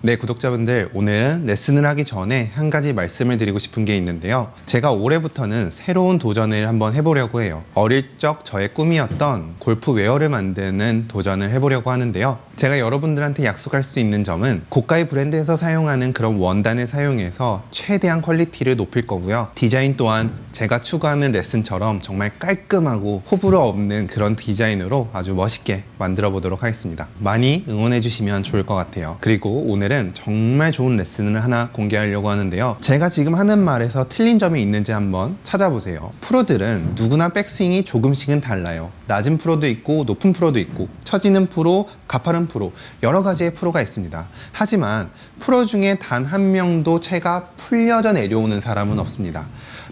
네, 구독자분들, 오늘은 레슨을 하기 전에 한 가지 말씀을 드리고 싶은 게 있는데요. 제가 올해부터는 새로운 도전을 한번 해보려고 해요. 어릴 적 저의 꿈이었던 골프웨어를 만드는 도전을 해보려고 하는데요. 제가 여러분들한테 약속할 수 있는 점은 고가의 브랜드에서 사용하는 그런 원단을 사용해서 최대한 퀄리티를 높일 거고요. 디자인 또한 제가 추구하는 레슨처럼 정말 깔끔하고 호불호 없는 그런 디자인으로 아주 멋있게 만들어 보도록 하겠습니다. 많이 응원해 주시면 좋을 것 같아요. 그리고 오늘은 정말 좋은 레슨을 하나 공개하려고 하는데요. 제가 지금 하는 말에서 틀린 점이 있는지 한번 찾아보세요. 프로들은 누구나 백스윙이 조금씩은 달라요. 낮은 프로도 있고 높은 프로도 있고 처지는 프로, 가파른 프로, 여러 가지의 프로가 있습니다. 하지만 프로 중에 단 한 명도 채가 풀려져 내려오는 사람은 없습니다.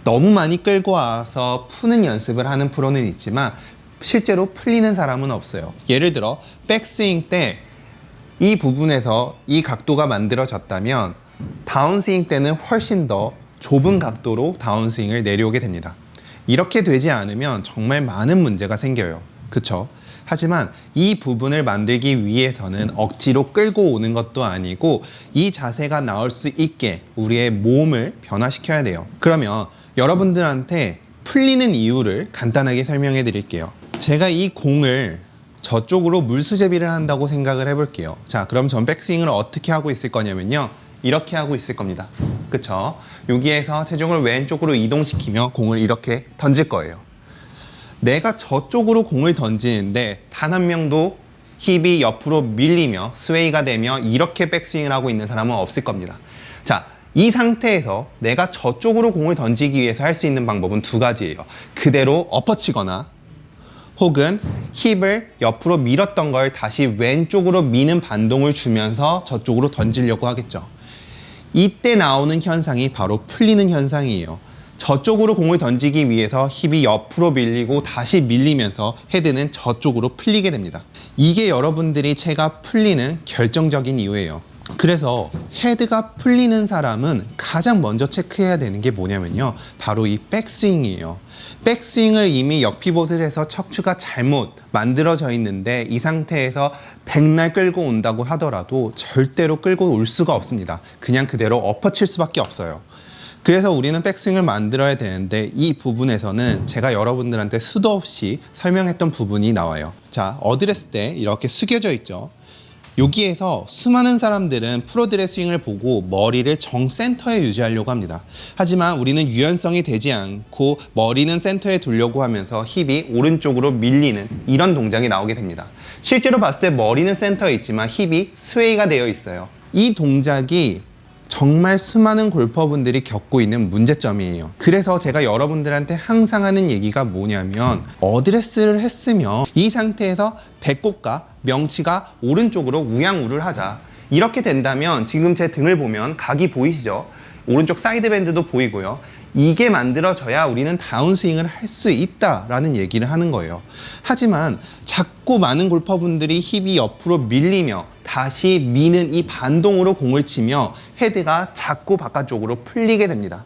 너무 많이 끌고 와서 푸는 연습을 하는 프로는 있지만 실제로 풀리는 사람은 없어요. 예를 들어 백스윙 때 이 부분에서 이 각도가 만들어졌다면 다운스윙 때는 훨씬 더 좁은 각도로 다운스윙을 내려오게 됩니다. 이렇게 되지 않으면 정말 많은 문제가 생겨요. 그쵸? 하지만 이 부분을 만들기 위해서는 억지로 끌고 오는 것도 아니고 이 자세가 나올 수 있게 우리의 몸을 변화시켜야 돼요. 그러면 여러분들한테 풀리는 이유를 간단하게 설명해 드릴게요. 제가 이 공을 저쪽으로 물수제비를 한다고 생각을 해볼게요. 자, 그럼 전 백스윙을 어떻게 하고 있을 거냐면요. 이렇게 하고 있을 겁니다. 그쵸? 여기에서 체중을 왼쪽으로 이동시키며 공을 이렇게 던질 거예요. 내가 저쪽으로 공을 던지는데 단 한 명도 힙이 옆으로 밀리며 스웨이가 되며 이렇게 백스윙을 하고 있는 사람은 없을 겁니다. 자, 이 상태에서 내가 저쪽으로 공을 던지기 위해서 할 수 있는 방법은 두 가지예요. 그대로 엎어치거나 혹은 힙을 옆으로 밀었던 걸 다시 왼쪽으로 미는 반동을 주면서 저쪽으로 던지려고 하겠죠. 이때 나오는 현상이 바로 풀리는 현상이에요. 저쪽으로 공을 던지기 위해서 힙이 옆으로 밀리고 다시 밀리면서 헤드는 저쪽으로 풀리게 됩니다. 이게 여러분들이 채가 풀리는 결정적인 이유예요. 그래서 헤드가 풀리는 사람은 가장 먼저 체크해야 되는 게 뭐냐면요. 바로 이 백스윙이에요. 백스윙을 이미 역피봇을 해서 척추가 잘못 만들어져 있는데 이 상태에서 백날 끌고 온다고 하더라도 절대로 끌고 올 수가 없습니다. 그냥 그대로 엎어칠 수밖에 없어요. 그래서 우리는 백스윙을 만들어야 되는데 이 부분에서는 제가 여러분들한테 수도 없이 설명했던 부분이 나와요. 자, 어드레스 때 이렇게 숙여져 있죠. 여기에서 수많은 사람들은 프로들의 스윙을 보고 머리를 정센터에 유지하려고 합니다. 하지만 우리는 유연성이 되지 않고 머리는 센터에 두려고 하면서 힙이 오른쪽으로 밀리는 이런 동작이 나오게 됩니다. 실제로 봤을 때 머리는 센터에 있지만 힙이 스웨이가 되어 있어요. 이 동작이 정말 수많은 골퍼분들이 겪고 있는 문제점이에요. 그래서 제가 여러분들한테 항상 하는 얘기가 뭐냐면 어드레스를 했으면 이 상태에서 배꼽과 명치가 오른쪽으로 우양우를 하자. 이렇게 된다면 지금 제 등을 보면 각이 보이시죠? 오른쪽 사이드 밴드도 보이고요. 이게 만들어져야 우리는 다운스윙을 할 수 있다라는 얘기를 하는 거예요. 하지만 자꾸 많은 골퍼분들이 힙이 옆으로 밀리며 다시 미는 이 반동으로 공을 치며 헤드가 자꾸 바깥쪽으로 풀리게 됩니다.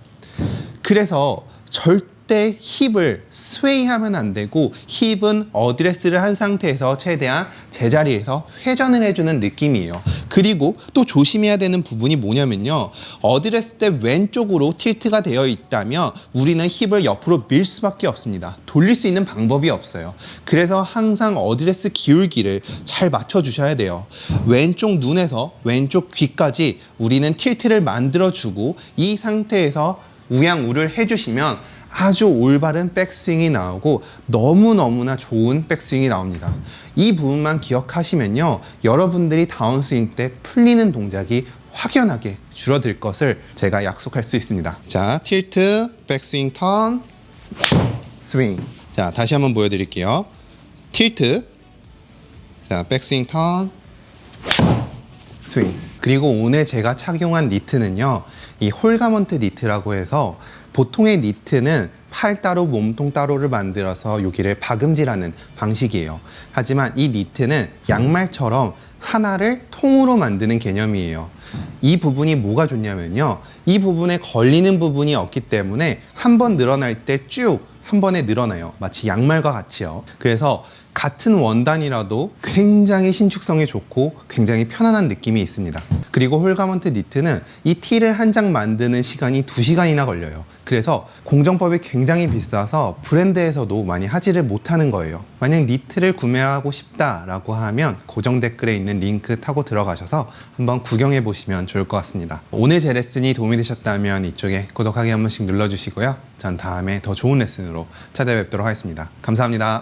그래서 절대 힙을 스웨이하면 안 되고 힙은 어드레스를 한 상태에서 최대한 제자리에서 회전을 해주는 느낌이에요. 그리고 또 조심해야 되는 부분이 뭐냐면요. 어드레스 때 왼쪽으로 틸트가 되어 있다면 우리는 힙을 옆으로 밀 수밖에 없습니다. 돌릴 수 있는 방법이 없어요. 그래서 항상 어드레스 기울기를 잘 맞춰주셔야 돼요. 왼쪽 눈에서 왼쪽 귀까지 우리는 틸트를 만들어주고 이 상태에서 우양우를 해주시면 아주 올바른 백스윙이 나오고 너무너무나 좋은 백스윙이 나옵니다. 이 부분만 기억하시면요. 여러분들이 다운스윙 때 풀리는 동작이 확연하게 줄어들 것을 제가 약속할 수 있습니다. 자, 틸트, 백스윙 턴, 스윙. 자, 다시 한번 보여드릴게요. 틸트, 자, 백스윙 턴, 스윙. 그리고 오늘 제가 착용한 니트는요. 이 홀가먼트 니트라고 해서 보통의 니트는 팔 따로 몸통 따로를 만들어서 여기를 박음질하는 방식이에요. 하지만 이 니트는 양말처럼 하나를 통으로 만드는 개념이에요. 이 부분이 뭐가 좋냐면요. 이 부분에 걸리는 부분이 없기 때문에 한 번 늘어날 때 쭉 한 번에 늘어나요. 마치 양말과 같이요. 그래서 같은 원단이라도 굉장히 신축성이 좋고 굉장히 편안한 느낌이 있습니다. 그리고 홀가먼트 니트는 이 티를 한 장 만드는 시간이 2시간이나 걸려요. 그래서 공정법이 굉장히 비싸서 브랜드에서도 많이 하지를 못하는 거예요. 만약 니트를 구매하고 싶다라고 하면 고정 댓글에 있는 링크 타고 들어가셔서 한번 구경해 보시면 좋을 것 같습니다. 오늘 제 레슨이 도움이 되셨다면 이쪽에 구독하기 한 번씩 눌러주시고요. 전 다음에 더 좋은 레슨으로 찾아뵙도록 하겠습니다. 감사합니다.